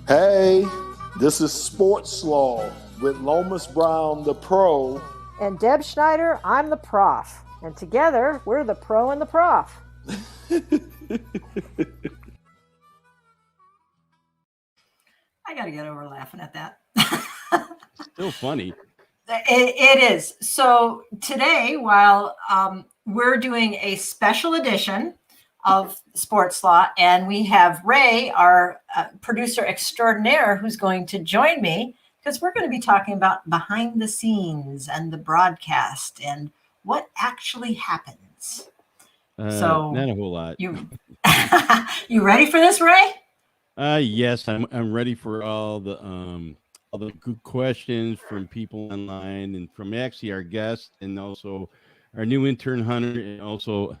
Hey, this is SportsSlaw with Lomas Brown, the pro. And Deb Schneider, I'm the prof. And together, we're the pro and the prof. I got to get over laughing at that. Still funny. It is. So today, while we're doing a special edition of SportsSlaw, and we have Ray, our producer extraordinaire, who's going to join me, because we're going to be talking about behind the scenes and the broadcast and what actually happens. So not a whole lot. You ready for this, Ray? Yes, I'm ready for all the good questions from people online and from actually our guest and also our new intern Hunter and also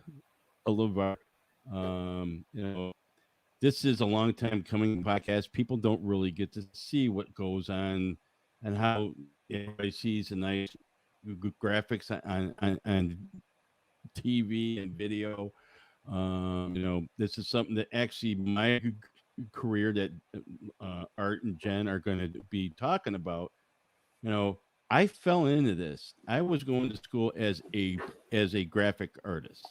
Oliver. This is a long time coming podcast. People don't really get to see what goes on and how everybody sees the nice good graphics on TV and video. This is something that actually my career that Art and Jen are going to be talking about. I fell into this. I was going to school as a graphic artist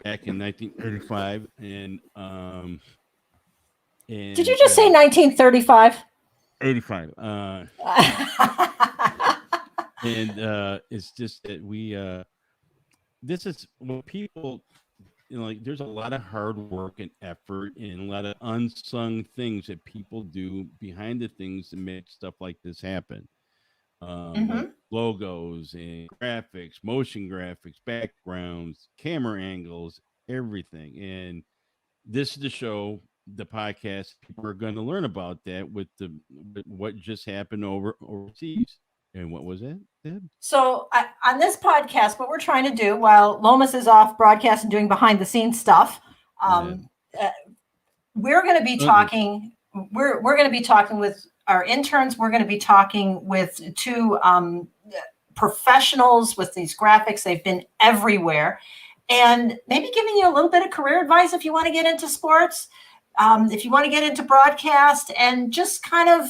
back in 1935, and did you just say 1935? 85. And it's just that we this is what people there's a lot of hard work and effort and a lot of unsung things that people do behind the things to make stuff like this happen. Like logos and graphics, motion graphics, backgrounds, camera angles, everything. And this is the show, the podcast. People are going to learn about that with what just happened overseas. And what was that, Deb? So on this podcast, what we're trying to do while Lomas is off broadcast and doing behind the scenes stuff, we're going to be talking. We're going to be talking with our interns. We're going to be talking with two professionals with these graphics. They've been everywhere, and maybe giving you a little bit of career advice if you want to get into sports, if you want to get into broadcast, and just kind of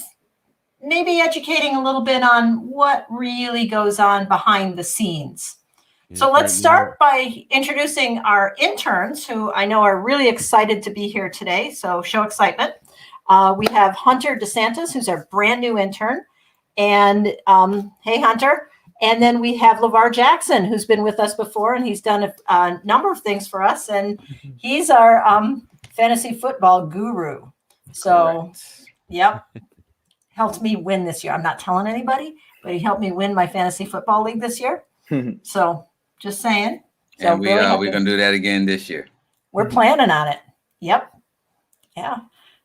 maybe educating a little bit on what really goes on behind the scenes. So let's start by introducing our interns, who I know are really excited to be here today. So show excitement. We have Hunter DeSantis, who's our brand new intern. And hey, Hunter. And then we have LeVar Jackson, who's been with us before, and he's done a number of things for us. And he's our fantasy football guru. So, correct. Yep. Helped me win this year. I'm not telling anybody, but he helped me win my fantasy football league this year. So just saying. So and we're going to do that again this year. We're planning on it. Yep. Yeah.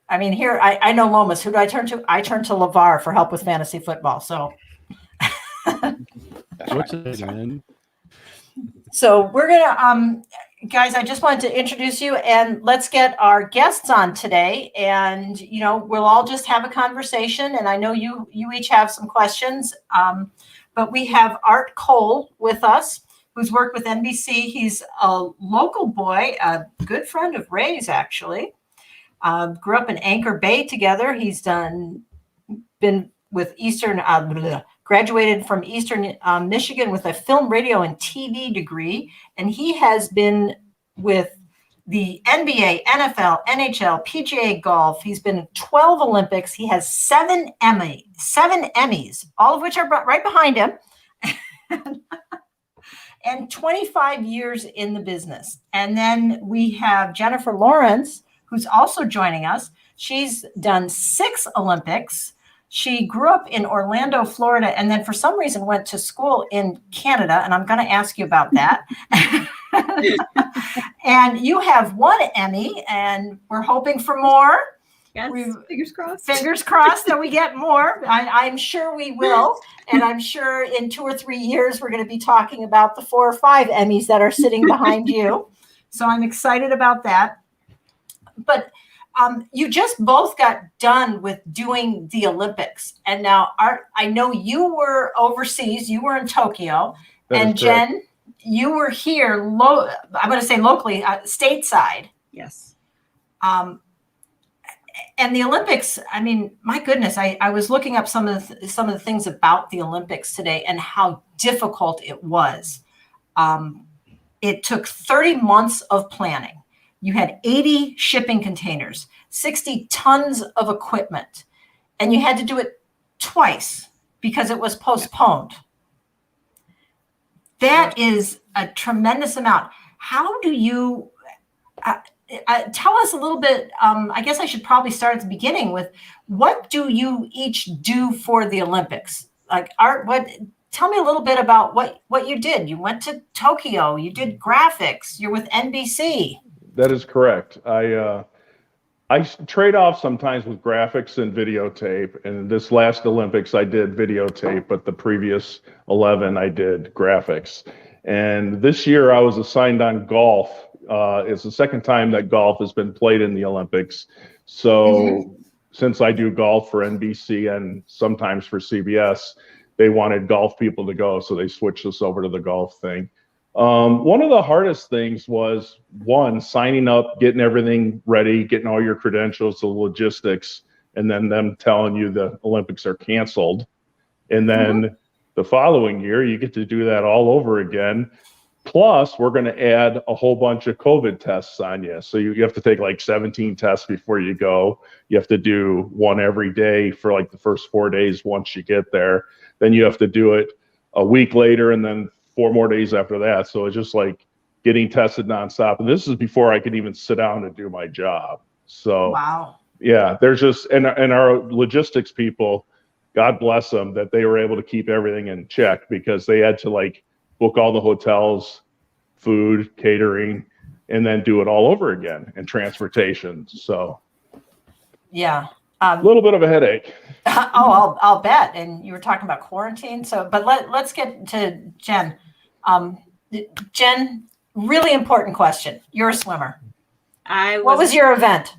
I mean, here, I know Lomas. Who do I turn to? I turn to LeVar for help with fantasy football. So. What's it, man? So we're going to, guys, I just wanted to introduce you, and let's get our guests on today. And, we'll all just have a conversation. And I know you each have some questions. But we have Art Cole with us, who's worked with NBC. He's a local boy, a good friend of Ray's, actually. Grew up in Anchor Bay together. He's been with graduated from Eastern Michigan with a film, radio, and TV degree. And he has been with the NBA, NFL, NHL, PGA Golf. He's been in 12 Olympics. He has 7 Emmys, all of which are right behind him, and 25 years in the business. And then we have Jennifer Lorentz, who's also joining us. She's done 6 Olympics. She grew up in Orlando, Florida, and then for some reason went to school in Canada. And I'm going to ask you about that. And you have 1 Emmy, and we're hoping for more. Yes, fingers crossed. Fingers crossed that we get more. I'm sure we will. And I'm sure in 2 or 3 years, we're going to be talking about the 4 or 5 Emmys that are sitting behind you. So I'm excited about that. But you just both got done with doing the Olympics. And now, Art, I know you were overseas. You were in Tokyo. And Jen, you were here, I'm going to say locally, stateside. Yes. and the Olympics, I mean, my goodness, I was looking up some of the things about the Olympics today and how difficult it was. It took 30 months of planning. You had 80 shipping containers, 60 tons of equipment, and you had to do it twice because it was postponed. That is a tremendous amount. How do you tell us a little bit? I guess I should probably start at the beginning with what do you each do for the Olympics? Like tell me a little bit about what you did. You went to Tokyo, you did graphics, you're with NBC. That is correct. I trade off sometimes with graphics and videotape. And this last Olympics, I did videotape, but the previous 11, I did graphics. And this year, I was assigned on golf. It's the second time that golf has been played in the Olympics. So since I do golf for NBC and sometimes for CBS, they wanted golf people to go. So they switched us over to the golf thing. One of the hardest things was signing up, getting everything ready, getting all your credentials, the logistics, and then them telling you the Olympics are canceled. And then the following year, you get to do that all over again. Plus, we're going to add a whole bunch of COVID tests on you. So you have to take like 17 tests before you go. You have to do one every day for like the first 4 days once you get there. Then you have to do it a week later and then 4 more days after that. So it's just like getting tested nonstop. And this is before I could even sit down and do my job. So, wow. Yeah, there's just, and our logistics people, God bless them, that they were able to keep everything in check because they had to like book all the hotels, food, catering, and then do it all over again and transportation. So, yeah. A little bit of a headache. I'll bet. And you were talking about quarantine. So, but let's get to Jen. Jen, really important question. You're a swimmer. What was your event?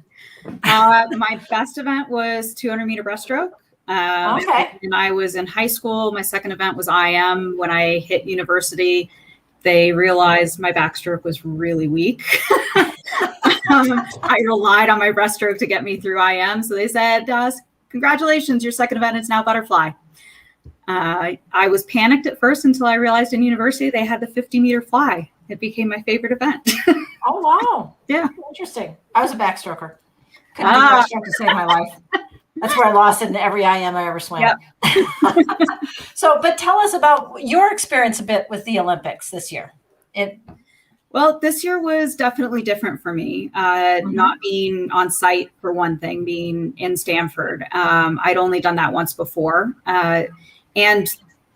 My best event was 200-meter breaststroke. Okay. And I was in high school. My second event was IM. When I hit university, they realized my backstroke was really weak. I relied on my breaststroke to get me through IM. So they said, congratulations, your second event is now butterfly. I was panicked at first until I realized in university they had the 50-meter fly. It became my favorite event. Oh, wow. Yeah. Interesting. I was a backstroker. Couldn't do backstroke to save my life. That's where I lost it in every IM I ever swam. Yep. So, but tell us about your experience a bit with the Olympics this year. Well, this year was definitely different for me. Not being on site for one thing, being in Stanford. I'd only done that once before. And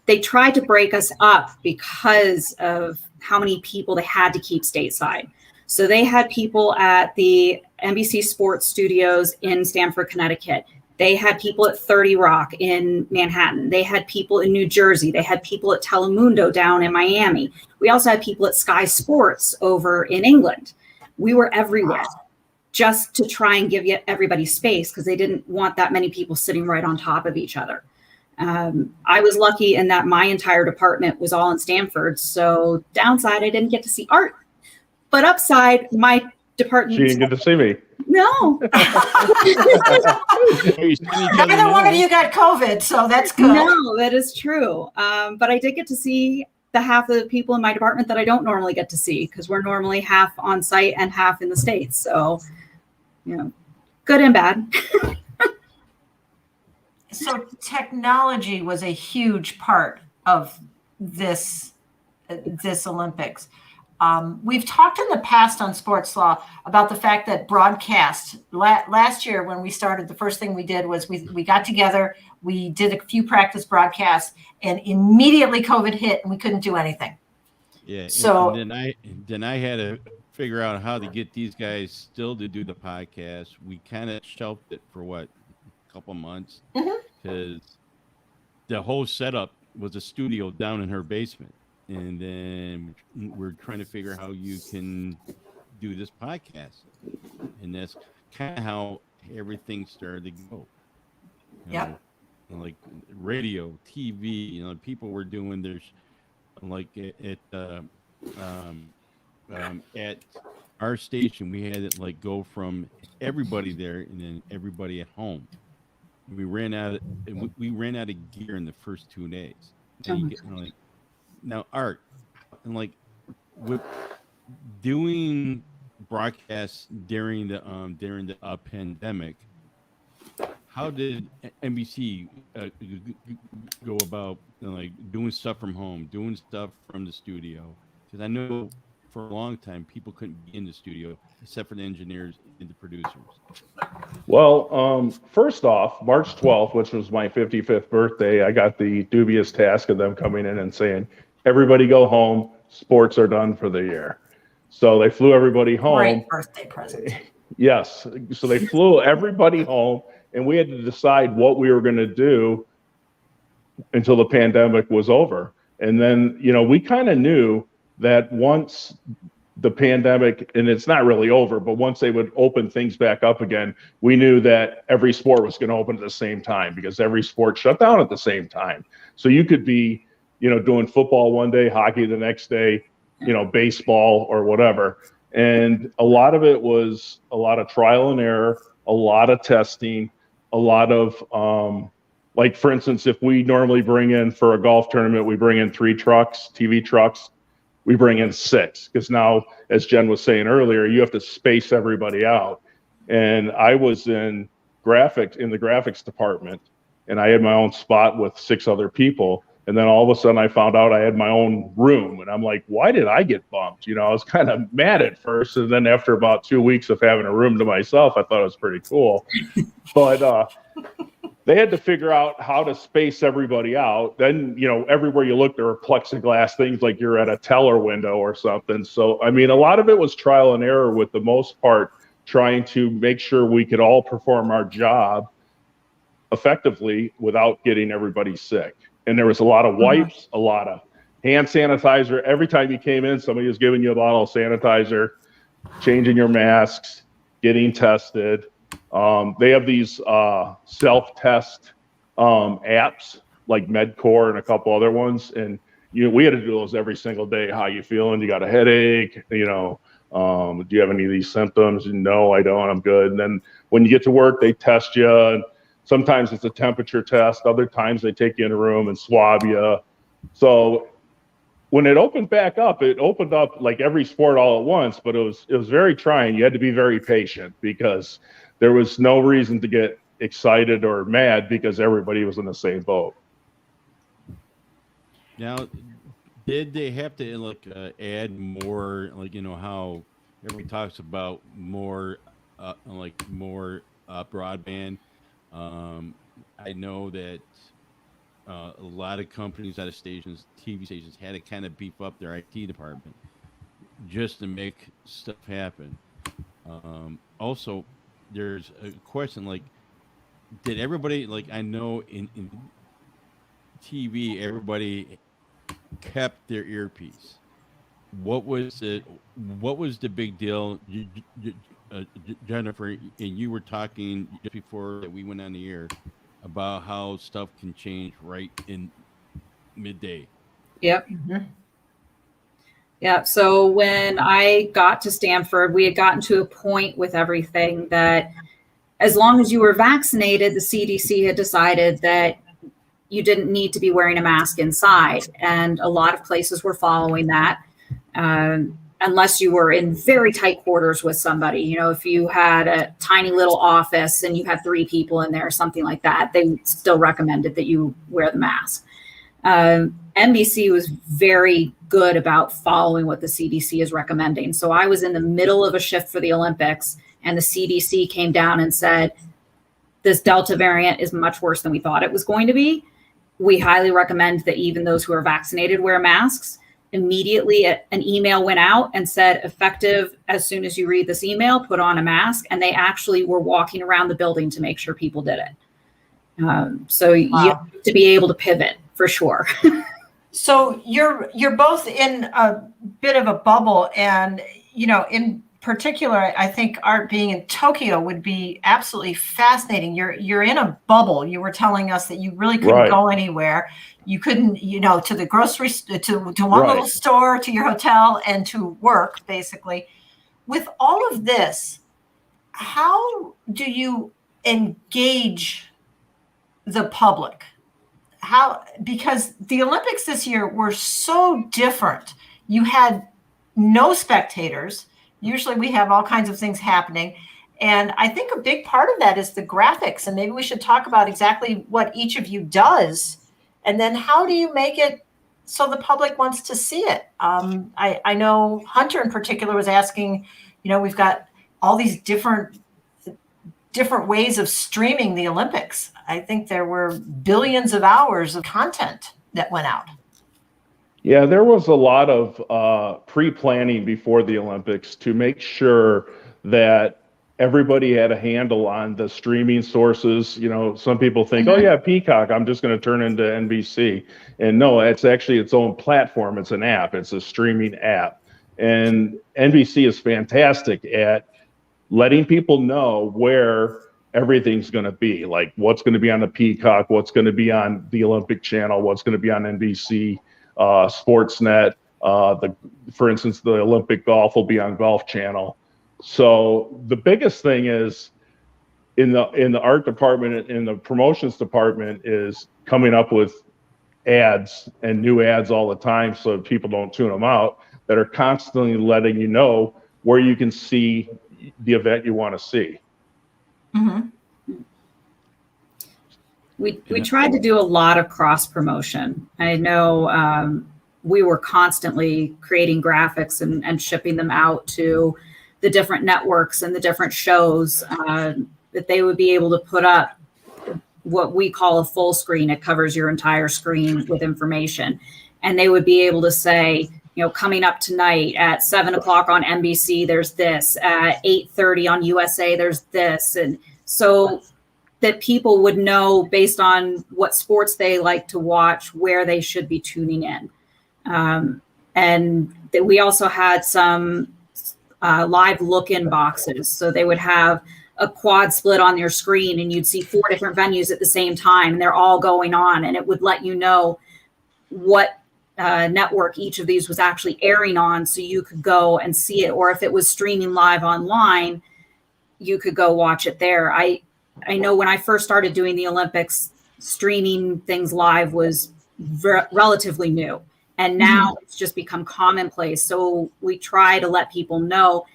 they tried to break us up because of how many people they had to keep stateside. So they had people at the NBC Sports studios in Stamford, Connecticut. They had people at 30 Rock in Manhattan. They had people in New Jersey. They had people at Telemundo down in Miami. We also had people at Sky Sports over in England. We were everywhere just to try and give everybody space because they didn't want that many people sitting right on top of each other. I was lucky in that my entire department was all in Stanford. So downside, I didn't get to see art. But upside, my department. She didn't get to see me. No. Neither one of you got COVID, so that's good. No, that is true. But I did get to see the half of the people in my department that I don't normally get to see because we're normally half on site and half in the States. So, good and bad. So technology was a huge part of this Olympics. We've talked in the past on SportsSlaw about the fact that broadcast last year when we started, the first thing we did was we got together, we did a few practice broadcasts, and immediately COVID hit and we couldn't do anything. Yeah. So and then I had to figure out how to get these guys still to do the podcast. We kind of shelved it for a couple months because the whole setup was a studio down in her basement. And then we're trying to figure out how you can do this podcast. And that's kind of how everything started to go. Yeah. Like radio, TV, people were doing there's like at our station, we had it like go from everybody there and then everybody at home. We ran out of gear in the first 2 days. And you get, like, now Art, and like with doing broadcasts during the pandemic, how did NBC go about, like, doing stuff from home, doing stuff from the studio? Because I know for a long time people couldn't be in the studio except for the engineers and the producers. Well, first off, March 12th, which was my 55th birthday, I got the dubious task of them coming in and saying, everybody go home, sports are done for the year. So they flew everybody home. Great birthday present. Yes. So they flew everybody home, and we had to decide what we were going to do until the pandemic was over. And then, we kind of knew that once the pandemic, and it's not really over, but once they would open things back up again, we knew that every sport was going to open at the same time because every sport shut down at the same time. So you could be, doing football one day, hockey the next day, baseball or whatever. And a lot of it was a lot of trial and error, a lot of testing, a lot of, like, for instance, if we normally bring in for a golf tournament, we bring in 3 trucks, TV trucks. We bring in 6 because now, as Jen was saying earlier, you have to space everybody out. And I was in the graphics department, and I had my own spot with 6 other people. And then all of a sudden I found out I had my own room, and I'm like, why did I get bumped? I was kind of mad at first. And then after about 2 weeks of having a room to myself, I thought it was pretty cool. But they had to figure out how to space everybody out. Then, everywhere you look, there were plexiglass things like you're at a teller window or something. So, I mean, a lot of it was trial and error, with the most part trying to make sure we could all perform our job effectively without getting everybody sick. And there was a lot of wipes, a lot of hand sanitizer. Every time you came in, somebody was giving you a bottle of sanitizer, changing your masks, getting tested. They have these self-test apps like MedCore and a couple other ones. And we had to do those every single day. How you feeling? You got a headache? Do you have any of these symptoms? No, I don't. I'm good. And then when you get to work, they test you. And sometimes it's a temperature test. Other times they take you in a room and swab you. So when it opened back up, it opened up like every sport all at once, but it was very trying. You had to be very patient because there was no reason to get excited or mad because everybody was in the same boat. Now, did they have to add more, how everybody talks about more broadband? I know that a lot of companies, out of stations, TV stations, had to kind of beef up their IT department just to make stuff happen. Also, there's a question, did everybody, I know in TV, everybody kept their earpiece. What was the big deal? Jennifer, and you were talking just before we went on the air about how stuff can change right in midday. Yep. Mm-hmm. Yeah. So when I got to Stanford, we had gotten to a point with everything that as long as you were vaccinated, the CDC had decided that you didn't need to be wearing a mask inside. And a lot of places were following that. Unless you were in very tight quarters with somebody, if you had a tiny little office and you had 3 people in there or something like that, they still recommended that you wear the mask. NBC was very good about following what the CDC is recommending. So I was in the middle of a shift for the Olympics, and the CDC came down and said, this Delta variant is much worse than we thought it was going to be. We highly recommend that even those who are vaccinated wear masks. Immediately an email went out and said, effective as soon as you read this email, put on a mask. And they actually were walking around the building to make sure people did it. So you have to be able to pivot for sure. So you're both in a bit of a bubble, and in particular, I think Art being in Tokyo would be absolutely fascinating. You're in a bubble. You were telling us that you really couldn't go anywhere. You couldn't, to the grocery, to one little store, to your hotel, and to work, basically. with all of this, how do you engage the public? Because the Olympics this year were so different. You had no spectators. Usually we have all kinds of things happening. And I think a big part of that is the graphics. And maybe we should talk about exactly what each of you does. And then how do you make it so the public wants to see it? I know Hunter in particular was asking, we've got all these different ways of streaming the Olympics. I think there were billions of hours of content that went out. Yeah, there was a lot of pre-planning before the Olympics to make sure that everybody had a handle on the streaming sources. Some people think, oh yeah, Peacock, I'm just going to turn into NBC. And no, it's actually its own platform. It's an app. It's a streaming app. And NBC is fantastic at letting people know where everything's going to be, like what's going to be on the Peacock, what's going to be on the Olympic channel, what's going to be on NBC, Sportsnet. For instance, the Olympic golf will be on Golf Channel. So the biggest thing is in the art department, in the promotions department, is coming up with ads and new ads all the time so people don't tune them out, that are constantly letting you know where you can see the event you want to see. Mm-hmm. We tried to do a lot of cross promotion. I know we were constantly creating graphics and shipping them out to the different networks and the different shows that they would be able to put up what we call a full screen. It covers your entire screen with information. And they would be able to say, coming up tonight at 7:00 on NBC, there's this, at 8:30 on USA, there's this. And so that people would know based on what sports they like to watch, where they should be tuning in. And we also had some live look-in boxes. So they would have a quad split on your screen and you'd see 4 different venues at the same time and they're all going on, and it would let you know what network each of these was actually airing on, so you could go and see it. Or if it was streaming live online, you could go watch it there. I know when I first started doing the Olympics, streaming things live was relatively new. And now it's just become commonplace. So we try to let people know,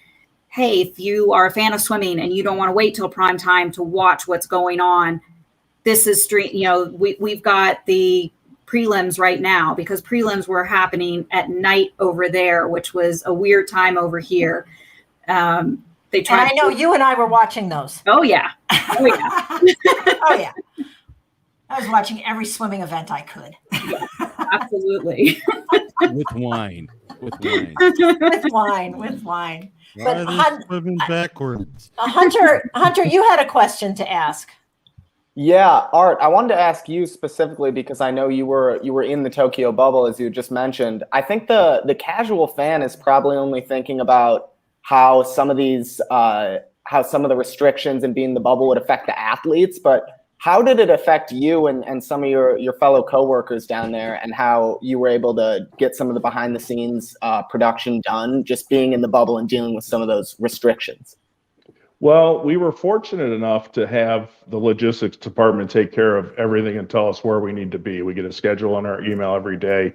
hey, if you are a fan of swimming and you don't want to wait till prime time to watch what's going on, this is we've got the prelims right now, because prelims were happening at night over there, which was a weird time over here. And I know you and I were watching those. Oh yeah. Oh yeah. Oh yeah. I was watching every swimming event I could. Yeah, absolutely. With wine. With wine. Why are they swimming backwards? Hunter, you had a question to ask. Yeah, Art, I wanted to ask you specifically because I know you were in the Tokyo bubble, as you just mentioned. I think the casual fan is probably only thinking about how some of the restrictions and being in the bubble would affect the athletes, but how did it affect you and some of your fellow coworkers down there, and how you were able to get some of the behind the scenes production done, just being in the bubble and dealing with some of those restrictions? Well, we were fortunate enough to have the logistics department take care of everything and tell us where we need to be. We get a schedule on our email every day.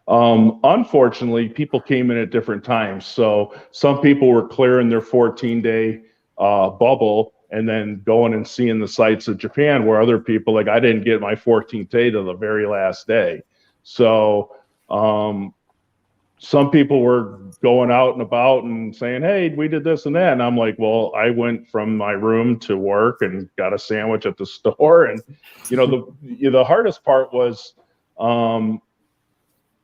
Unfortunately, people came in at different times. So some people were clearing their 14-day bubble and then going and seeing the sights of Japan, where other people, like I didn't get my 14th day to the very last day. So some people were going out and about and saying, hey, we did this and that. And I'm like, well, I went from my room to work and got a sandwich at the store. And, the hardest part was,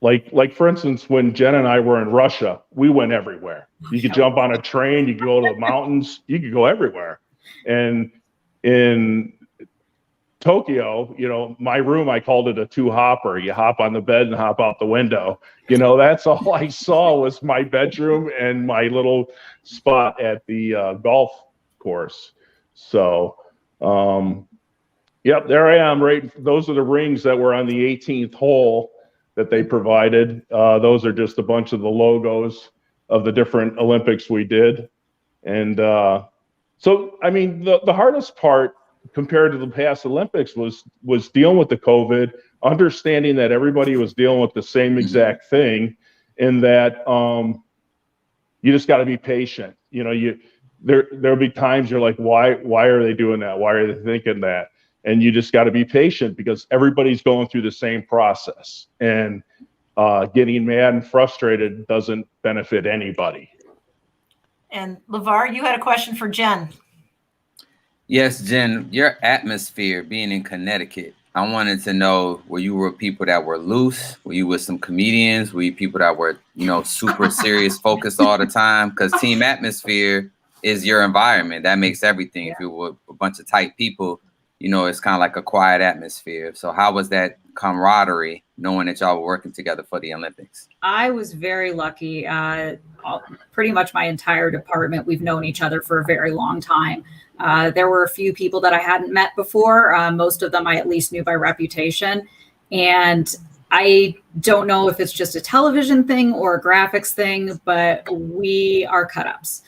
like for instance, when Jen and I were in Russia, we went everywhere. You could jump on a train, you could go to the mountains, you could go everywhere. And in Tokyo, my room, I called it a 2-hopper. You hop on the bed and hop out the window. That's all I saw was my bedroom and my little spot at the golf course. So, yep, there I am. Right, those are the rings that were on the 18th hole that they provided. Those are just a bunch of the logos of the different Olympics we did. And so, I mean, the hardest part compared to the past Olympics was dealing with the COVID, understanding that everybody was dealing with the same exact thing, and that you just got to be patient. You know, there'll be times you're like, why are they doing that? Why are they thinking that? And you just got to be patient because everybody's going through the same process, and getting mad and frustrated doesn't benefit anybody. And LeVar, you had a question for Jen. Yes, Jen, your atmosphere being in Connecticut, I wanted to know, were you with people that were loose? Were you with some comedians? Were you people that were, you know, super serious, focused all the time? Because team atmosphere is your environment. That makes everything. If you're with a bunch of tight people, you know, it's kind of like a quiet atmosphere. So how was that camaraderie, knowing that y'all were working together for the Olympics? I was very lucky. Pretty much my entire department, we've known each other for a very long time. There were a few people that I hadn't met before. Most of them I at least knew by reputation. And I don't know if it's just a television thing or a graphics thing, but we are cut-ups.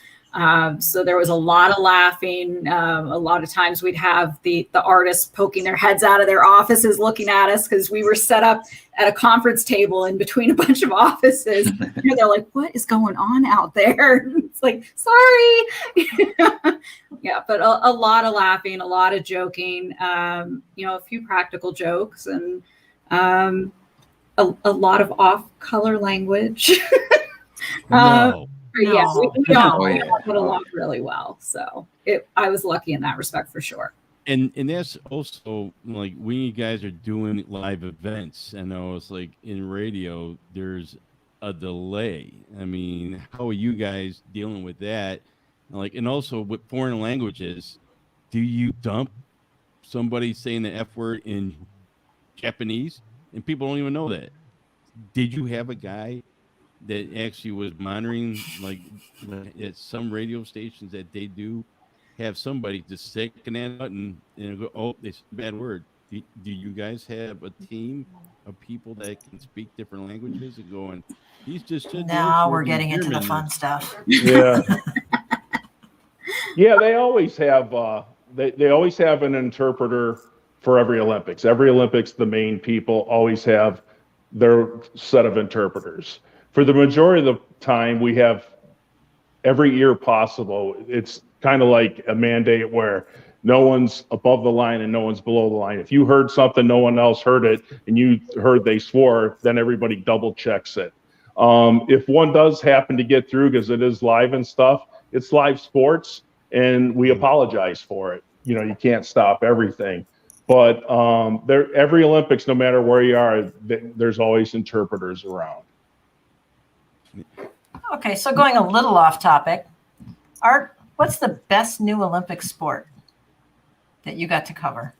So there was a lot of laughing. A lot of times we'd have the artists poking their heads out of their offices looking at us because we were set up at a conference table in between a bunch of offices. And they're like, what is going on out there? It's like, sorry. Yeah, but a lot of laughing, a lot of joking, you know, a few practical jokes, and a lot of off-color language. No. Yeah, we all yeah. get along really well. So I was lucky in that respect for sure. And that's also like when you guys are doing live events. I know it's like in radio, there's a delay. I mean, how are you guys dealing with that? Like, and also with foreign languages, do you dump somebody saying the F word in Japanese and people don't even know that? Did you have a guy that actually was monitoring, like at some radio stations that they do have somebody just second that out and go, oh, it's a bad word. Do you guys have a team of people that can speak different languages and going, he's just now we're getting into the fun stuff. Yeah. Yeah, they always have they always have an interpreter for every Olympics. Every Olympics, the main people always have their set of interpreters. For the majority of the time, we have every ear possible. It's kind of like a mandate where no one's above the line and no one's below the line. If you heard something, no one else heard it, and you heard they swore, then everybody double checks it. If one does happen to get through, because it is live and stuff, it's live sports, and we apologize for it. You know, you can't stop everything. But every Olympics, no matter where you are, there's always interpreters around. Okay, so going a little off topic, Art, what's the best new Olympic sport that you got to cover?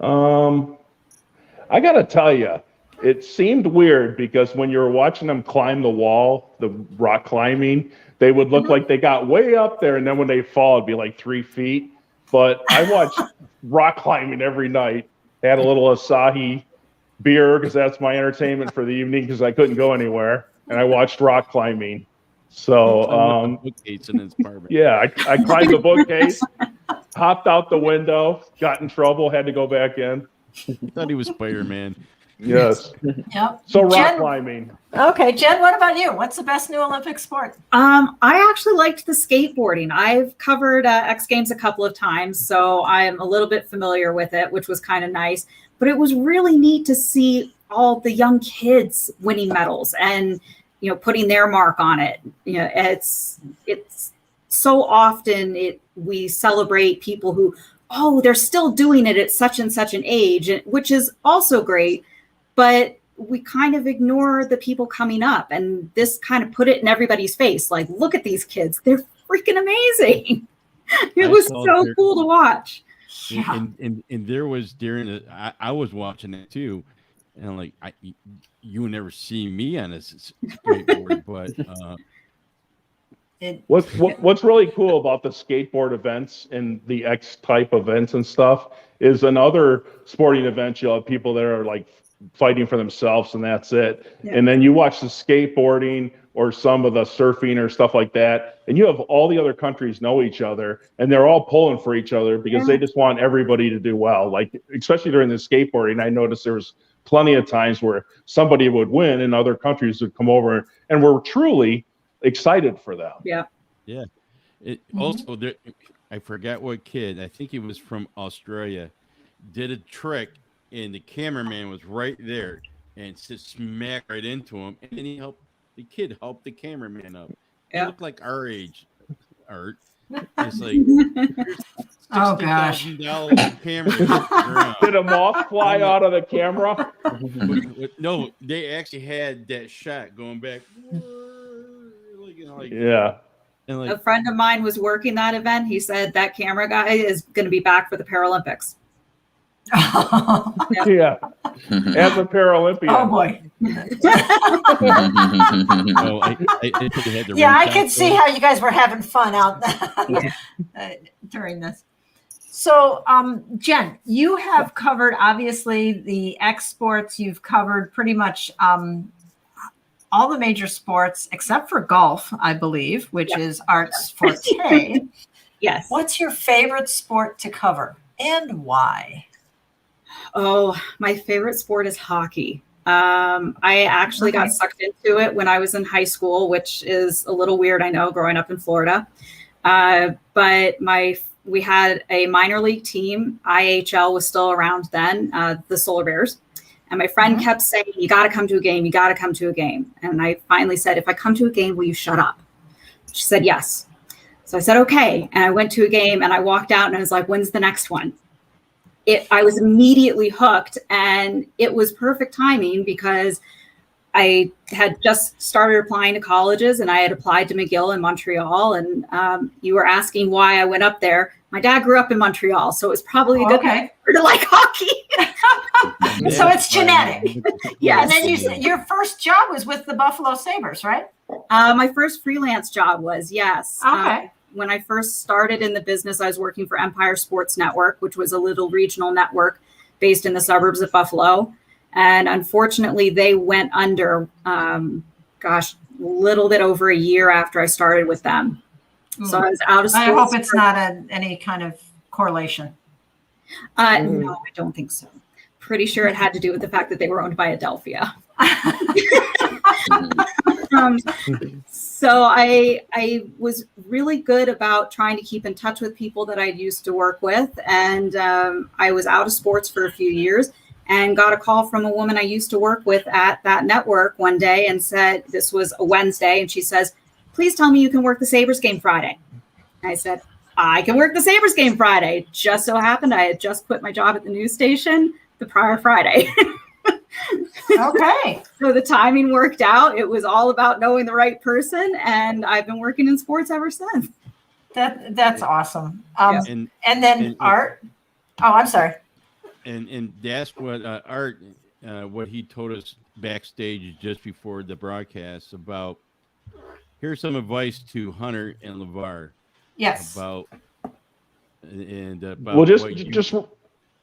I got to tell you, it seemed weird because when you were watching them climb the wall, the rock climbing, they would look like they got way up there, and then when they fall, it'd be like 3 feet. But I watched rock climbing every night. Had a little Asahi beer because that's my entertainment for the evening because I couldn't go anywhere. And I watched rock climbing. So, yeah, I climbed the bookcase, hopped out the window, got in trouble, had to go back in. I thought he was Spider-Man. Yes. Yep. So rock climbing. Okay, Jen, what about you? What's the best new Olympic sport? I actually liked the skateboarding. I've covered X Games a couple of times, so I'm a little bit familiar with it, which was kind of nice. But it was really neat to see all the young kids winning medals and, you know, putting their mark on it. You know, it's so often we celebrate people who, oh, they're still doing it at such and such an age, which is also great, but we kind of ignore the people coming up, and this kind of put it in everybody's face. Like, look at these kids. They're freaking amazing. It was so cool to watch. Yeah. And there was I was watching it too. And I'm like, you would never see me on a skateboard, but what's really cool about the skateboard events and the X type events and stuff is in other sporting events, you'll have people that are like fighting for themselves and that's it. Yeah. And then you watch the skateboarding or some of the surfing or stuff like that, and you have all the other countries know each other and they're all pulling for each other because they just want everybody to do well. Like, especially during the skateboarding, I noticed there was plenty of times where somebody would win and other countries would come over and were truly excited for them. Yeah. Yeah. Also, I forgot what kid, I think he was from Australia, did a trick and the cameraman was right there and just smacked right into him. And then the kid helped the cameraman up. He looked like our age, Art. It's like, oh gosh, camera. Did a moth fly out of the camera? No, they actually had that shot going back. Yeah. And a friend of mine was working that event. He said that camera guy is going to be back for the Paralympics. Yeah. As a Paralympian. Oh boy. I could see how you guys were having fun out during this. So, Jen, you have covered obviously the X sports. You've covered pretty much all the major sports except for golf, I believe, which is Art's forte. Yes. What's your favorite sport to cover and why? Oh, my favorite sport is hockey. I actually got sucked into it when I was in high school, which is a little weird, I know, growing up in Florida. But we had a minor league team. IHL was still around then, the Solar Bears. And my friend kept saying, you got to come to a game. You got to come to a game. And I finally said, if I come to a game, will you shut up? She said, yes. So I said, okay. And I went to a game and I walked out and I was like, when's the next one? I was immediately hooked, and it was perfect timing because I had just started applying to colleges and I had applied to McGill in Montreal. And you were asking why I went up there. My dad grew up in Montreal, so it was probably a good time to like hockey. So it's genetic. Yes. And then your first job was with the Buffalo Sabres, right? My first freelance job was, yes. Okay. When I first started in the business, I was working for Empire Sports Network, which was a little regional network based in the suburbs of Buffalo. And unfortunately, they went under, a little bit over a year after I started with them. So I was out of sports. I hope it's not any kind of correlation. No, I don't think so. Pretty sure it had to do with the fact that they were owned by Adelphia. So I was really good about trying to keep in touch with people that I used to work with. And I was out of sports for a few years and got a call from a woman I used to work with at that network one day and said, this was a Wednesday. And she says, please tell me you can work the Sabres game Friday. And I said, I can work the Sabres game Friday. It just so happened I had just quit my job at the news station the prior Friday. Okay. So the timing worked out. It was all about knowing the right person, and I've been working in sports ever since. That's awesome. And then Art. Oh, I'm sorry. And that's what Art, what he told us backstage just before the broadcast about. Here's some advice to Hunter and LeVar. Yes. About well,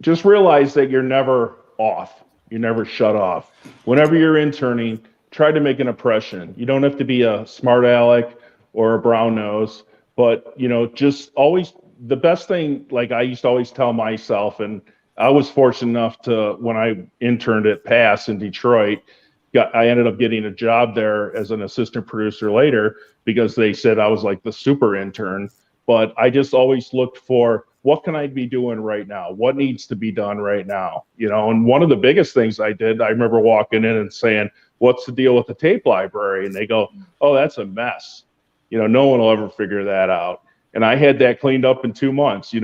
just realize that you're never off. You never shut off. Whenever you're interning, try to make an impression. You don't have to be a smart aleck or a brown nose, but just always the best thing. Like I used to always tell myself, and I was fortunate enough to when I interned at Pass in Detroit. I ended up getting a job there as an assistant producer later because they said I was like the super intern. But I just always looked for what can I be doing right now? What needs to be done right now? And one of the biggest things I did, I remember walking in and saying, what's the deal with the tape library? And they go, oh, that's a mess. No one will ever figure that out. And I had that cleaned up in 2 months.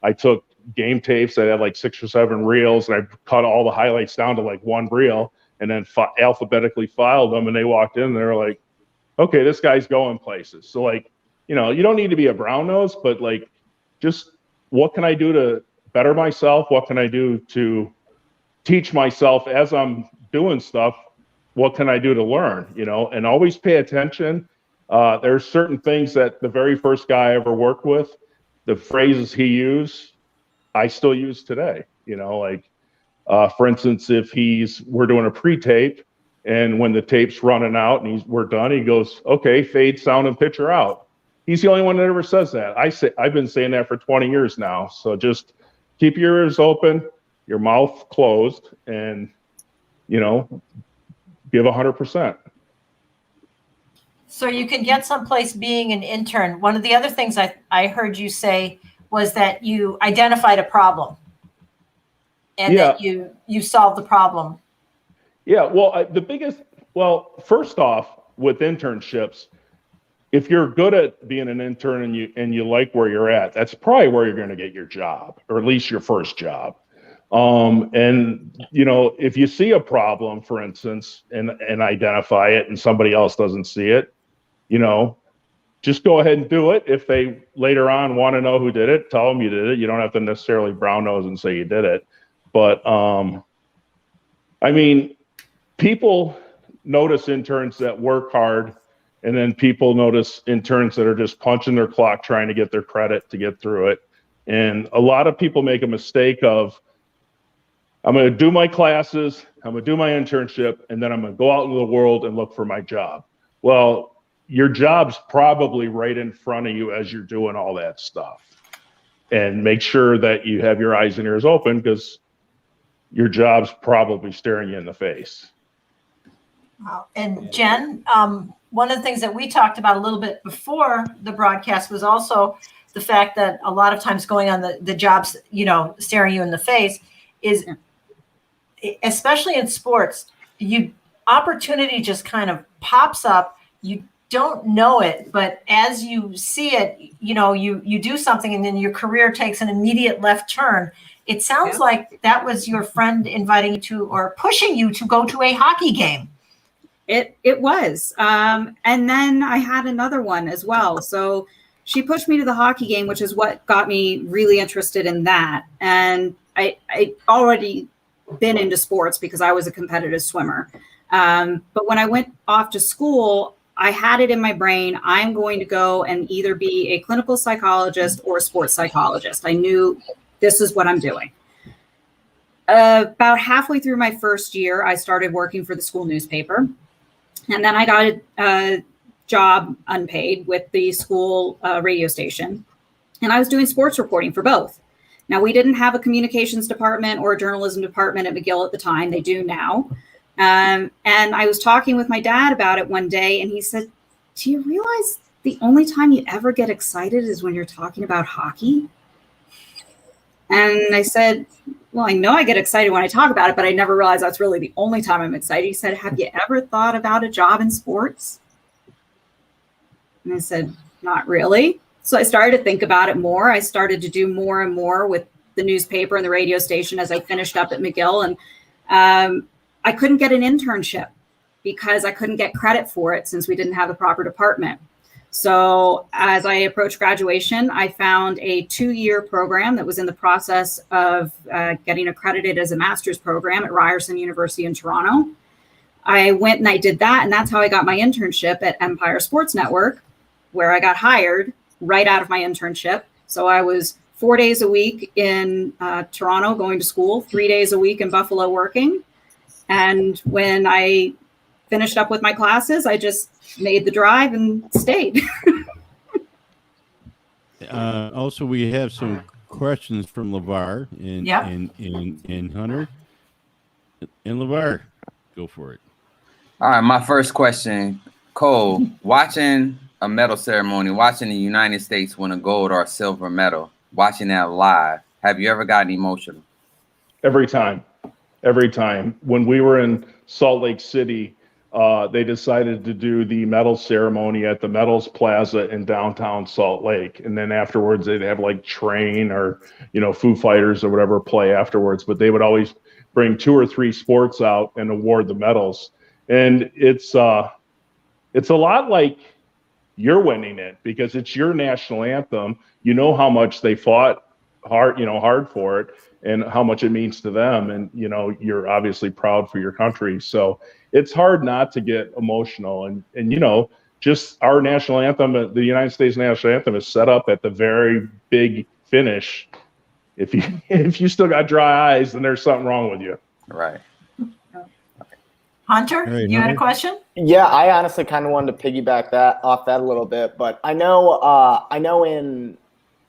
I took game tapes. I had like 6 or 7 reels and I cut all the highlights down to like 1 reel and then alphabetically filed them. And they walked in and they were like, okay, this guy's going places. So like, you don't need to be a brown nose, but like, just what can I do to better myself? What can I do to teach myself as I'm doing stuff? What can I do to learn, and always pay attention. There's certain things that the very first guy I ever worked with, the phrases he used, I still use today, like For instance, if we're doing a pre-tape, and when the tape's running out and we're done, he goes, "Okay, fade, sound, and picture out." He's the only one that ever says that. I've been saying that for 20 years now. So just keep your ears open, your mouth closed, and give 100%. So you can get someplace being an intern. One of the other things I heard you say was that you identified a problem and that you solved the problem. Yeah, well, first off, with internships, if you're good at being an intern and you like where you're at, that's probably where you're going to get your job, or at least your first job. And if you see a problem, for instance, and identify it, and somebody else doesn't see it, just go ahead and do it. If they later on want to know who did it, tell them you did it. You don't have to necessarily brown nose and say you did it. But people notice interns that work hard, and then people notice interns that are just punching their clock trying to get their credit to get through it. And a lot of people make a mistake of, I'm going to do my classes, I'm going to do my internship, and then I'm going to go out into the world and look for my job. Well, your job's probably right in front of you as you're doing all that stuff. And make sure that you have your eyes and ears open, because your job's probably staring you in the face. Wow. And Jen, one of the things that we talked about a little bit before the broadcast was also the fact that a lot of times going on the jobs, staring you in the face is, especially in sports, opportunity just kind of pops up. You don't know it, but as you see it, you do something, and then your career takes an immediate left turn. It sounds like that was your friend inviting you to, or pushing you to go to a hockey game. It was. And then I had another one as well. So she pushed me to the hockey game, which is what got me really interested in that. And I already been into sports because I was a competitive swimmer. But when I went off to school, I had it in my brain, I'm going to go and either be a clinical psychologist or a sports psychologist. I knew this is what I'm doing. About halfway through my first year, I started working for the school newspaper. And then I got a job unpaid with the school radio station. And I was doing sports reporting for both. Now, we didn't have a communications department or a journalism department at McGill at the time. They do now. And I was talking with my dad about it one day, and he said, "Do you realize the only time you ever get excited is when you're talking about hockey?" And I said, "Well, I know I get excited when I talk about it, but I never realized that's really the only time I'm excited." He said, "Have you ever thought about a job in sports?" And I said, "Not really." So I started to think about it more. I started to do more and more with the newspaper and the radio station as I finished up at McGill. And I couldn't get an internship because I couldn't get credit for it since we didn't have the proper department. So as I approached graduation, I found a 2-year program that was in the process of getting accredited as a master's program at Ryerson University in Toronto. I went and I did that, and that's how I got my internship at Empire Sports Network, where I got hired right out of my internship. So I was 4 days a week in Toronto going to school, 3 days a week in Buffalo working. And when I finished up with my classes, I just made the drive and stayed. Also, we have some questions from LeVar and Hunter. And LeVar, go for it. All right, my first question, Cole, watching a medal ceremony, watching the United States win a gold or a silver medal, watching that live, have you ever gotten emotional? Every time. When we were in Salt Lake City, they decided to do the medal ceremony at the Medals Plaza in downtown Salt Lake. And then afterwards, they'd have like Train or, Foo Fighters or whatever play afterwards. But they would always bring 2 or 3 sports out and award the medals. And it's a lot like you're winning it because it's your national anthem. You know how much they fought hard for it and how much it means to them. And, you're obviously proud for your country. So it's hard not to get emotional. And just our national anthem, the United States national anthem is set up at the very big finish If you still got dry eyes, then there's something wrong with you. Right. Hunter, Right, you had a Hunter? question? Yeah, I honestly kind of wanted to piggyback off that a little bit, but I know in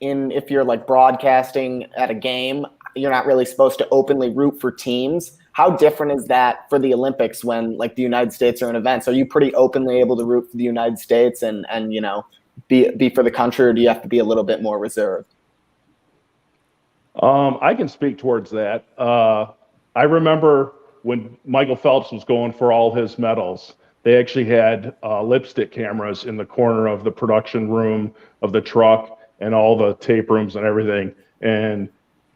if you're like broadcasting at a game, you're not really supposed to openly root for teams. How different is that for the Olympics when like the United States are in events? Are you pretty openly able to root for the United States and be for the country, or do you have to be a little bit more reserved? I can speak towards that. I remember when Michael Phelps was going for all his medals, they actually had lipstick cameras in the corner of the production room of the truck and all the tape rooms and everything. And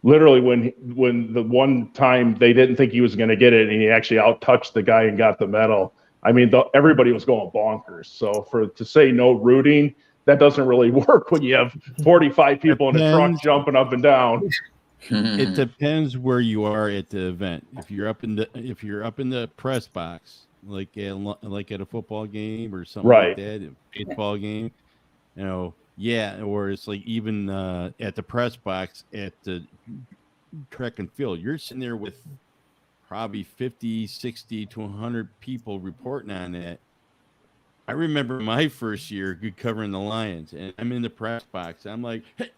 literally when the one time they didn't think he was going to get it and he actually out-touched the guy and got the medal, I mean, everybody was going bonkers. So to say no rooting, that doesn't really work when you have 45 people in a truck jumping up and down. It depends where you are at the event. If you're up in the press box, like at a football game or something like that, a baseball game, yeah, or it's like even at the press box at the track and field, you're sitting there with probably 50, 60 to 100 people reporting on that. I remember my first year covering the Lions, and I'm in the press box. I'm like, hey,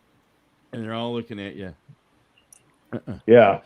and they're all looking at you. Yeah.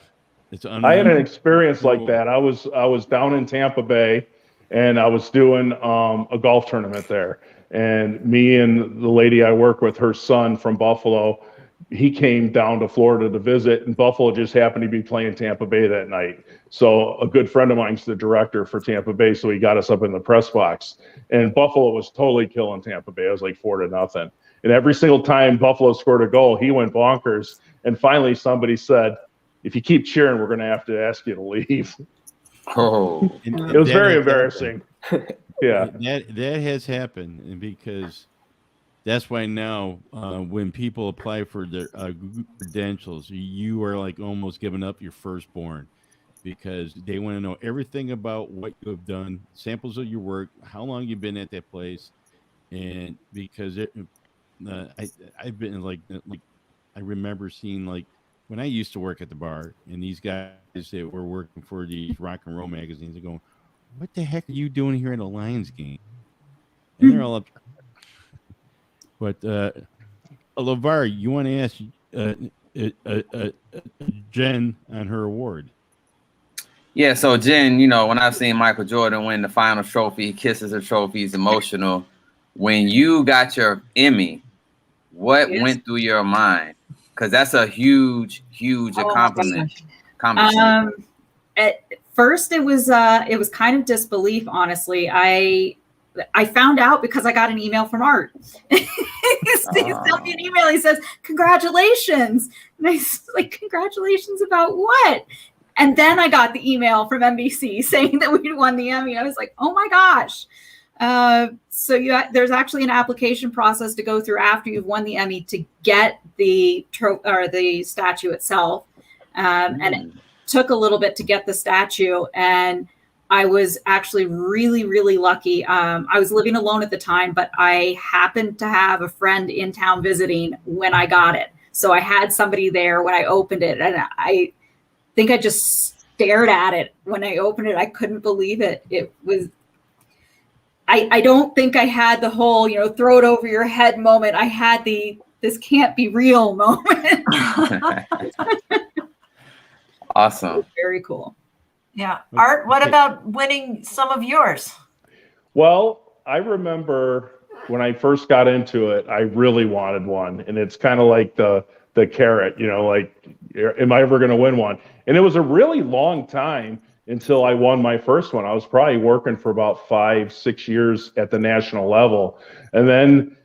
I had an experience like Cool. that. I was down in Tampa Bay, and I was doing a golf tournament there. And me and the lady I work with, her son from Buffalo, he came down to Florida to visit, and Buffalo just happened to be playing Tampa Bay that night. So a good friend of mine's the director for Tampa Bay, so he got us up in the press box. And Buffalo was totally killing Tampa Bay. It was like 4-0. And every single time Buffalo scored a goal, he went bonkers. And finally, somebody said, "If you keep cheering, we're going to have to ask you to leave." Oh, it was very embarrassing. Yeah, that has happened, and because that's why now when people apply for their credentials, you are like almost giving up your firstborn, because they want to know everything about what you have done, samples of your work, how long you've been at that place, and because I've been like I remember seeing like when I used to work at the bar, and these guys that were working for these rock and roll magazines are going, "What the heck are you doing here at a Lions game?" And they're all up. But LeVar, you want to ask Jen on her award? Yeah, so Jen, when I've seen Michael Jordan win the final trophy, he kisses her trophy, he's emotional. When you got your Emmy, what went through your mind? Because that's a huge accomplishment. At first, it was kind of disbelief. Honestly, I found out because I got an email from Art. He sent me an email. He says, "Congratulations," and I was like, "Congratulations about what?" And then I got the email from NBC saying that we won the Emmy. I was like, "Oh my gosh!" So there's actually an application process to go through after you've won the Emmy to get the statue itself, and it took a little bit to get the statue. And I was actually really, really lucky. I was living alone at the time, but I happened to have a friend in town visiting when I got it. So I had somebody there when I opened it, and I think I just stared at it when I opened it. I couldn't believe it. It was. I don't think I had the whole, throw it over your head moment. I had this can't be real moment. Awesome. Very cool. Yeah. Art, what about winning some of yours? Well, I remember when I first got into it, I really wanted one. And it's kind of like the carrot, like, am I ever going to win one? And it was a really long time until I won my first one. I was probably working for about 5-6 years at the national level. And then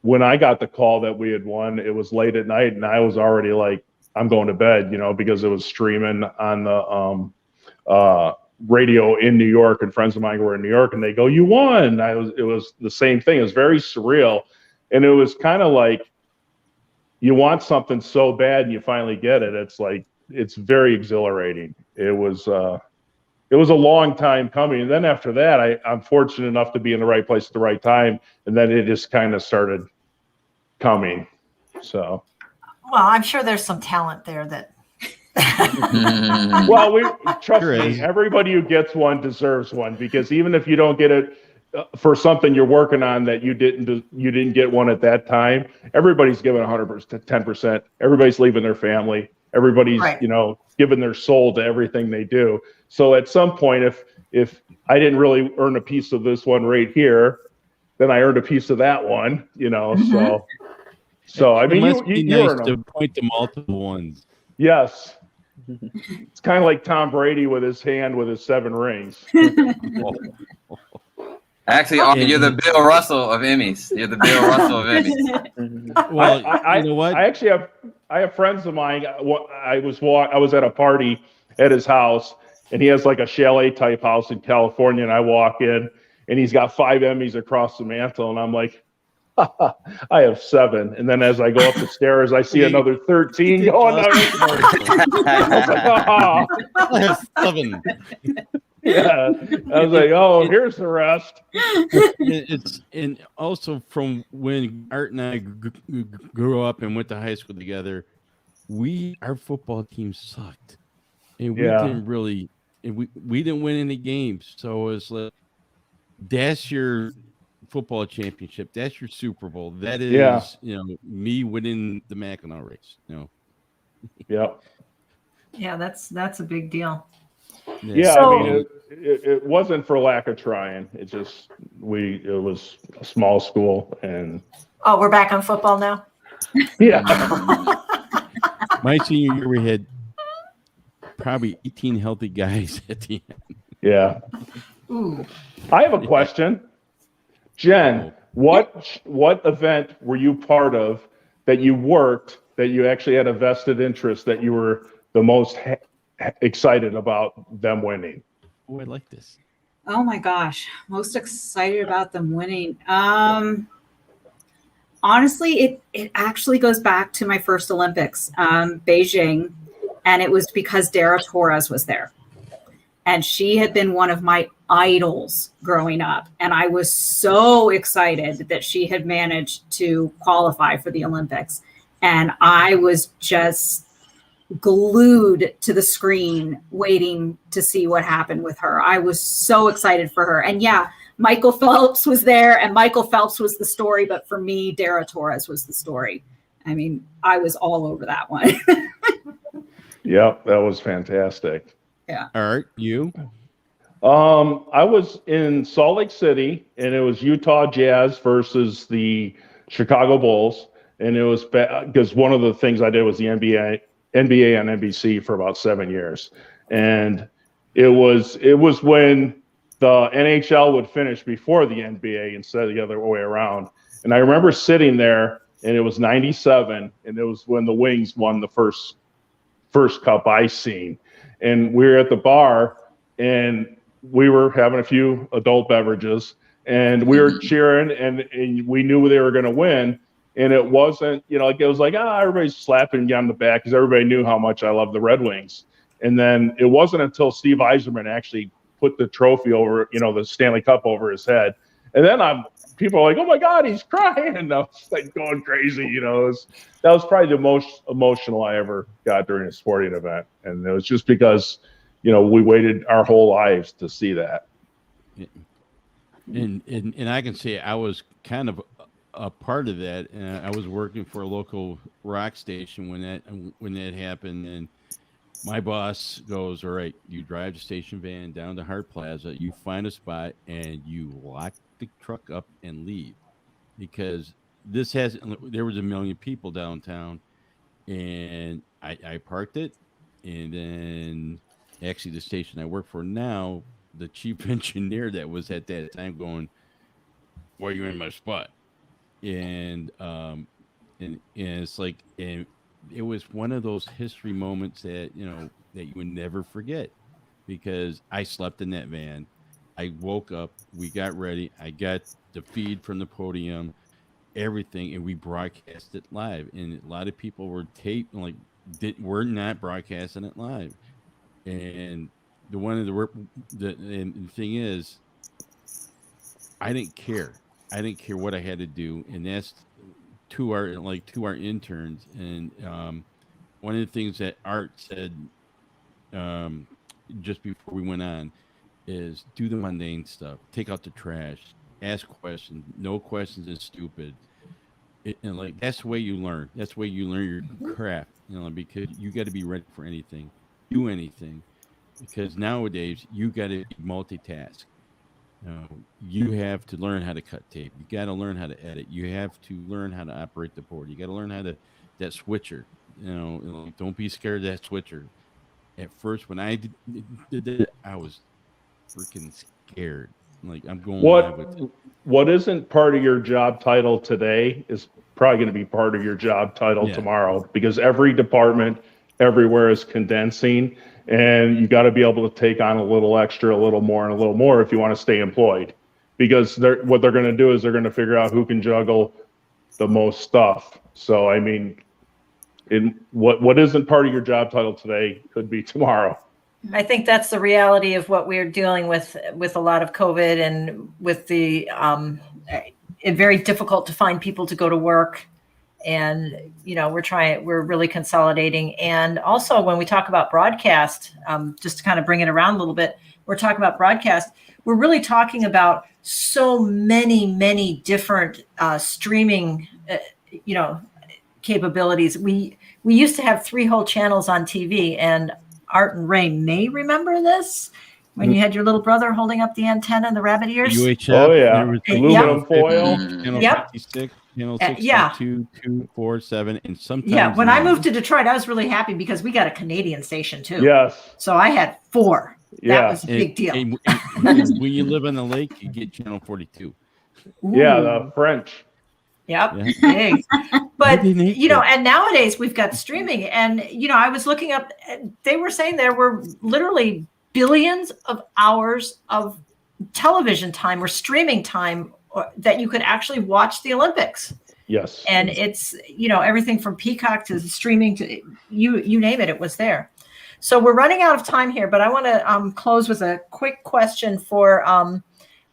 when I got the call that we had won, it was late at night, and I was already like, I'm going to bed, because it was streaming on the radio in New York, and friends of mine were in New York, and they go, "You won." It was the same thing. It was very surreal. And it was kind of like, you want something so bad and you finally get it. It's like, it's very exhilarating. It was a long time coming. And then after that, I'm fortunate enough to be in the right place at the right time. And then it just kind of started coming. So Well, I'm sure there's some talent there that. Well, trust Sure me, is. everybody who gets one deserves one, because even if you don't get it for something you're working on that you didn't get one at that time, everybody's giving 100%, 10%. Everybody's leaving their family. Everybody's Right. giving their soul to everything they do. So at some point, if I didn't really earn a piece of this one right here, then I earned a piece of that one. So I mean, it must be you nice earn to them. point to multiple ones. Yes. It's kind of like Tom Brady with his hand with his 7 rings. Actually, you're the Bill Russell of Emmys. You're the Bill Russell of Emmys. Well, you know what? I have friends of mine. I was at a party at his house, and he has like a chalet type house in California. And I walk in, and he's got 5 Emmys across the mantle, and I'm like, I have 7. And then as I go up the stairs, I see another 13 going down. I was like, oh. I have 7. Yeah, I was like, oh, here's the rest. And also from when Art and I grew up and went to high school together, our football team sucked, and we didn't really, we didn't win any games. So it's like, that's your football championship. That's your Super Bowl. That is, me winning the Mackinac race. Yep. Yeah, that's a big deal. Yeah, So, I mean, it wasn't for lack of trying. It just it was a small school, and we're back on football now. Yeah. My senior year, we had probably 18 healthy guys at the end. Yeah. Ooh. I have a question. Jen, what event were you part of that you worked, that you actually had a vested interest, that you were the most excited about them winning? Oh, I like this. Oh my gosh, most excited about them winning. Honestly, it actually goes back to my first Olympics, Beijing, and it was because Dara Torres was there. And she had been one of my idols growing up. And I was so excited that she had managed to qualify for the Olympics. And I was just glued to the screen waiting to see what happened with her. I was so excited for her. And yeah, Michael Phelps was there, and Michael Phelps was the story. But for me, Dara Torres was the story. I mean, I was all over that one. Yep, that was fantastic. Yeah. All right, you? I was in Salt Lake City, and it was Utah Jazz versus the Chicago Bulls. And it was because one of the things I did was the NBA on NBC for about 7 years. And it was when the NHL would finish before the NBA instead of the other way around. And I remember sitting there, and it was 97, and it was when the Wings won the first cup I seen. And we were at the bar, and we were having a few adult beverages, and we were cheering, and we knew they were going to win. And it wasn't, it was like, everybody's slapping me on the back because everybody knew how much I love the Red Wings. And then it wasn't until Steve Yzerman actually put the trophy over, the Stanley Cup over his head. And then people are like, oh my God, he's crying. And I was like going crazy, that was probably the most emotional I ever got during a sporting event. And it was just because, we waited our whole lives to see that. And I can say I was kind of a part of that. I was working for a local rock station when that happened, and my boss goes, all right, you drive the station van down to Hart Plaza, you find a spot, and you lock the truck up and leave, because there was 1 million people downtown, and I parked it. And then actually the station I work for now, the chief engineer that was at that time going, why are you in my spot? And it's like, and it was one of those history moments that that you would never forget, because I slept in that van. I woke up, we got ready, I got the feed from the podium, everything, and we broadcast it live. And a lot of people were we're not broadcasting it live. And the thing is, I didn't care. I didn't care what I had to do, and that's to our interns, and one of the things that Art said just before we went on is do the mundane stuff, take out the trash, ask questions. No questions is stupid. And like that's the way you learn. That's the way you learn your craft. Because you got to be ready for anything, do anything. Because nowadays you got to multitask. You have to learn how to cut tape. You got to learn how to edit. You have to learn how to operate the board. You got to learn how to that switcher. Don't be scared of that switcher. At first, when I did it, I was freaking scared. Like I'm going live with it. What isn't part of your job title today is probably going to be part of your job title tomorrow, because every department everywhere is condensing, and you got to be able to take on a little extra, a little more, and a little more if you want to stay employed. Because what they're going to do is they're going to figure out who can juggle the most stuff. So I mean, what isn't part of your job title today could be tomorrow. I think that's the reality of what we're dealing with a lot of COVID, and with the it's very difficult to find people to go to work. And, we're really consolidating. And also when we talk about broadcast, just to kind of bring it around a little bit, we're talking about broadcast. We're really talking about so many different streaming, capabilities. We used to have 3 whole channels on TV, and Art and Ray may remember this when you had your little brother holding up the antenna and the rabbit ears. UHF, oh yeah, aluminum foil. Channel 56, channel 62, 2, 4, 7, and sometimes. Yeah, when I moved to Detroit, I was really happy because we got a Canadian station too. Yes. So I had 4. That was a big deal. And when you live on the lake, you get channel 42. Yeah, the French. Yep. Big. But, and nowadays we've got streaming, and, I was looking up, they were saying there were literally billions of hours of television time or streaming time that you could actually watch the Olympics. Yes. And it's, everything from Peacock to streaming to you name it, it was there. So we're running out of time here, but I want to close with a quick question for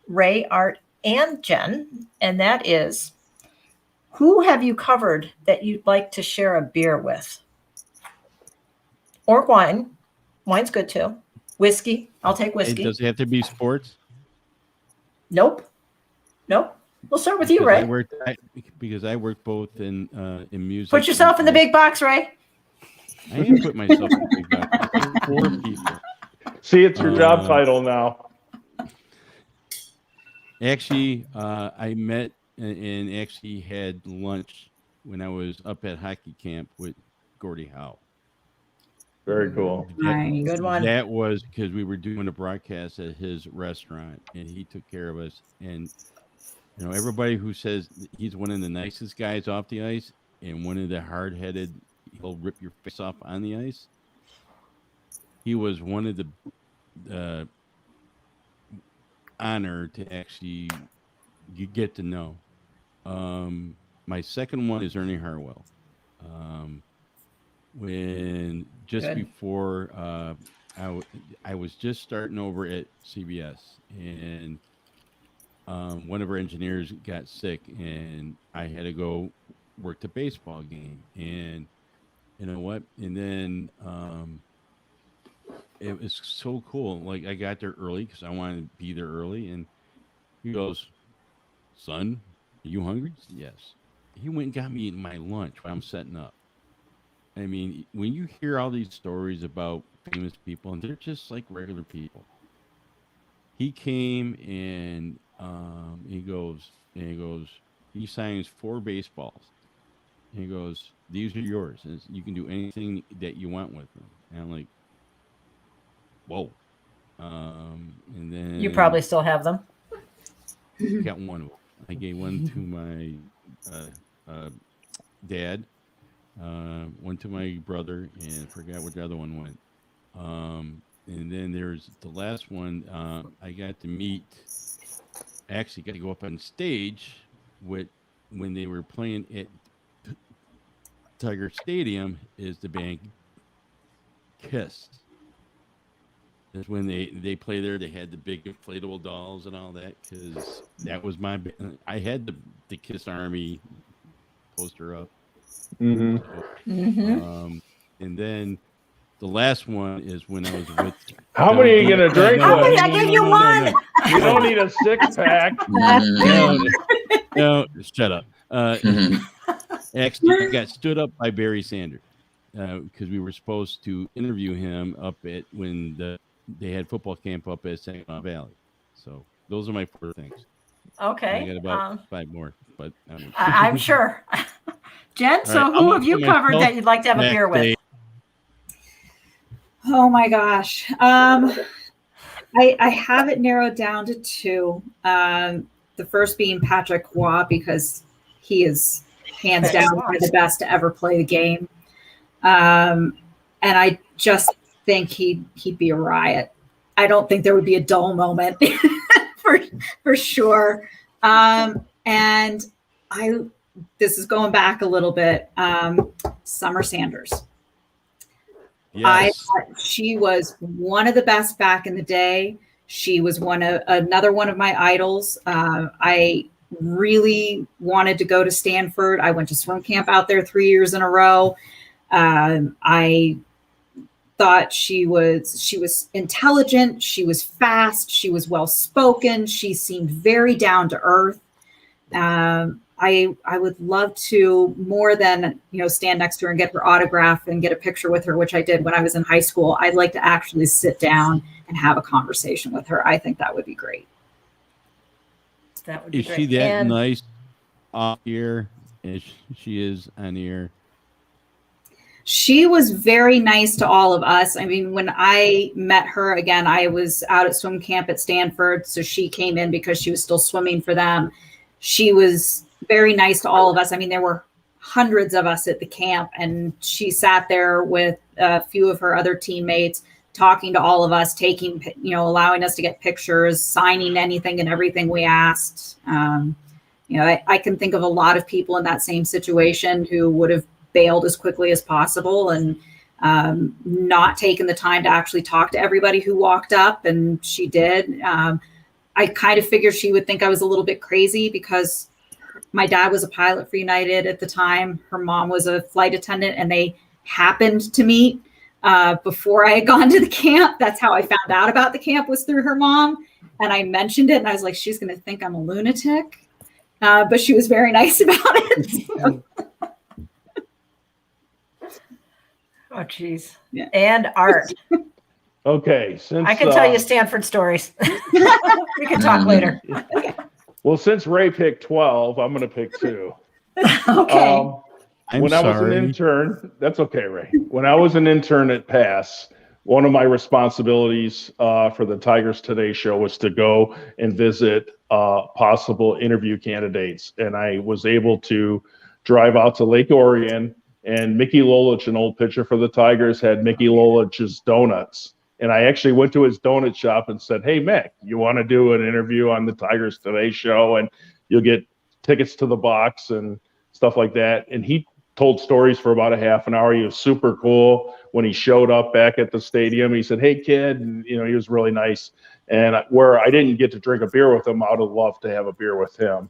Ray, Art, and Jen. And that is, who have you covered that you'd like to share a beer with? Or wine. Wine's good too. Whiskey. I'll take whiskey. Does it have to be sports? Nope. We'll start with you, Ray. Because I work both in music. Put yourself in the big box, Ray. I am put myself in the big box. 4 people. See, it's your job title now. Actually, I met and actually had lunch when I was up at hockey camp with Gordie Howe. Very cool. Nice. Good one. That was because we were doing a broadcast at his restaurant, and he took care of us. And everybody who says he's one of the nicest guys off the ice and one of the hard-headed, he'll rip your face off on the ice. He was one of the honor to actually get to know. My second one is Ernie Harwell. When just Good. before I was just starting over at CBS, and one of our engineers got sick, and I had to go work the baseball game. And you know what? And then it was so cool. Like I got there early because I wanted to be there early, and he goes, "Son, are you hungry?" I said, "Yes." He went and got me my lunch while I'm setting up. I mean, when you hear all these stories about famous people, and they're just like regular people. He came and he signs 4 baseballs. And he goes, "These are yours. And you can do anything that you want with them." And I'm like, whoa. And then You probably still have them. got one of them. I gave one to my dad, one to my brother, and forgot what the other one went. And then there's the last one. I got to meet. Actually, got to go up on stage when they were playing at Tiger Stadium. Is the band Kiss? That's when they play there. They had the big inflatable dolls and all that, because that was I had the Kiss Army poster up. Mm-hmm. And then the last one is when I was with. How many are you gonna drink? How many? I gave you one. You don't need a 6-pack. No, shut up. Actually, I got stood up by Barry Sanders because we were supposed to interview him up at when they had football camp up at Saginaw Valley. So those are my 4 things. Okay. I got about 5 more, but I'm sure. Jen, so who have you covered that you'd like to have a beer with? Oh my gosh. I have it narrowed down to 2. The first being Patrick Waugh, because he is hands down one of the best to ever play the game. And I just think he'd be a riot. I don't think there would be a dull moment for sure. And this is going back a little bit. Summer Sanders. Yes. I thought she was one of the best back in the day. She was another one of my idols. I really wanted to go to Stanford. I went to swim camp out there 3 years in a row. I thought she was intelligent. She was fast. She was well spoken. She seemed very down to earth. I would love to, more than stand next to her and get her autograph and get a picture with her, which I did when I was in high school. I'd like to actually sit down and have a conversation with her. I think that would be great. That would be great. Is she that nice off here as she is on here? She was very nice to all of us. I mean, when I met her, again, I was out at swim camp at Stanford, so she came in because she was still swimming for them. She was very nice to all of us. I mean, there were hundreds of us at the camp, and she sat there with a few of her other teammates, talking to all of us, allowing us to get pictures, signing anything and everything we asked. I can think of a lot of people in that same situation who would have bailed as quickly as possible and not taken the time to actually talk to everybody who walked up, and she did. I kind of figured she would think I was a little bit crazy because my dad was a pilot for United at the time. Her mom was a flight attendant, and they happened to meet before I had gone to the camp. That's how I found out about the camp, was through her mom. And I mentioned it, and I was like, she's going to think I'm a lunatic. But she was very nice about it. So. Oh, geez. Yeah. And Art. Okay. Since I can tell you Stanford stories. We can talk later. Well, since Ray picked 12, I'm going to pick 2. Okay. I was an intern, that's okay, Ray. When I was an intern at PASS, one of my responsibilities for the Tigers Today show was to go and visit possible interview candidates. And I was able to drive out to Lake Orion, and Mickey Lolich, an old pitcher for the Tigers, had Mickey Lolich's donuts. And I actually went to his donut shop and said, hey, Mick, you want to do an interview on the Tigers Today show? And you'll get tickets to the box and stuff like that. And he told stories for about a half an hour. He was super cool. When he showed up back at the stadium, he said, hey, kid. And, he was really nice. And where I didn't get to drink a beer with him, I would have loved to have a beer with him.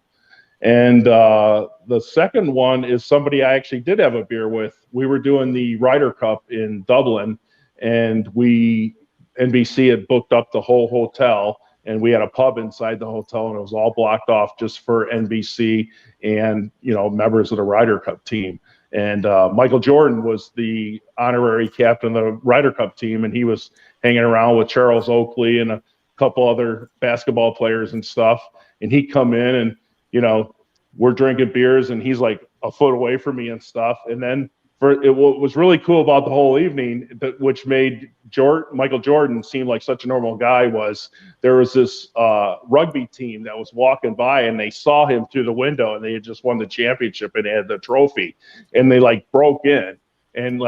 And the second one is somebody I actually did have a beer with. We were doing the Ryder Cup in Dublin, and NBC had booked up the whole hotel, and we had a pub inside the hotel, and it was all blocked off just for NBC and, members of the Ryder Cup team. And Michael Jordan was the honorary captain of the Ryder Cup team, and he was hanging around with Charles Oakley and a couple other basketball players and stuff. And he'd come in and, we're drinking beers, and he's like a foot away from me and stuff. And then what was really cool about the whole evening, which made Michael Jordan seem like such a normal guy, was there was this rugby team that was walking by, and they saw him through the window, and they had just won the championship and they had the trophy, and they broke in, and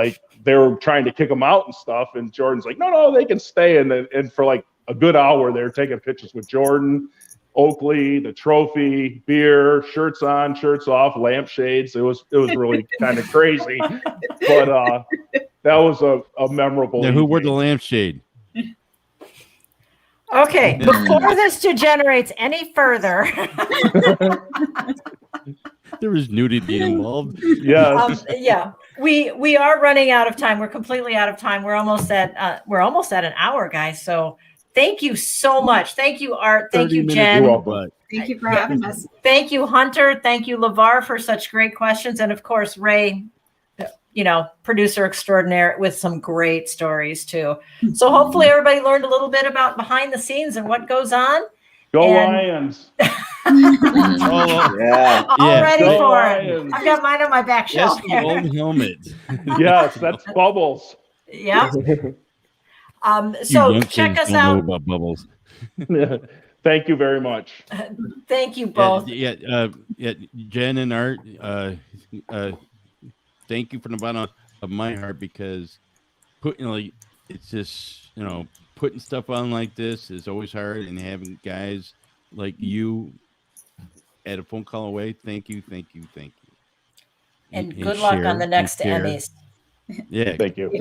they were trying to kick him out and stuff. And Jordan's like, no, they can stay. And for a good hour, they were taking pictures with Jordan, Oakley, the trophy, beer, shirts on, shirts off, lampshades. It was really kind of crazy, but that was a memorable. Now, who wore the lampshade? Okay, before this degenerates any further, There was nudity involved. Yes. Yeah, we are running out of time. We're completely out of time. We're almost at an hour, guys. So thank you so much. Thank you, Art. Thank you, Jen. You're welcome. Thank you for having us. Thank you, Hunter. Thank you, LeVar, for such great questions. And of course, Ray, producer extraordinaire with some great stories too. So hopefully everybody learned a little bit about behind the scenes and what goes on. Go Lions. Yeah. All ready Go for Lions. it. I've got mine on my back Yes, shelf. the old helmet. Yes, that's Bubbles. Yeah. You So young check kids us don't know out. about bubbles. Thank you very much. Thank you both. Yeah, Jen and Art, thank you from the bottom of my heart, because it's just, putting stuff on like this is always hard, and having guys like you at a phone call away. Thank you. And good luck on the next share. Emmys. Yeah. Thank you.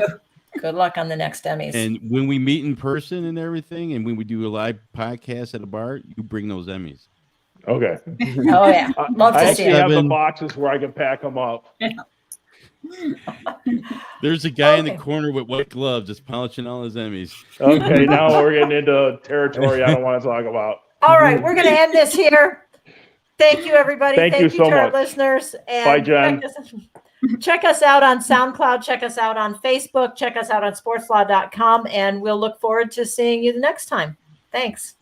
Good luck on the next Emmys. And when we meet in person and everything, and when we do a live podcast at a bar, you bring those Emmys. Okay. Oh yeah, love I to see actually it. have the Seven. boxes where I can pack them up. There's a guy in the Okay. corner with white gloves just polishing all his Emmys. Okay, now we're getting into territory I don't want to talk about. All right, we're going to end this here. Thank you, everybody. Thank you so to our much. listeners. And Bye, Jen. Check us out on SoundCloud. Check us out on Facebook. Check us out on SportsSlaw.com. And we'll look forward to seeing you the next time. Thanks.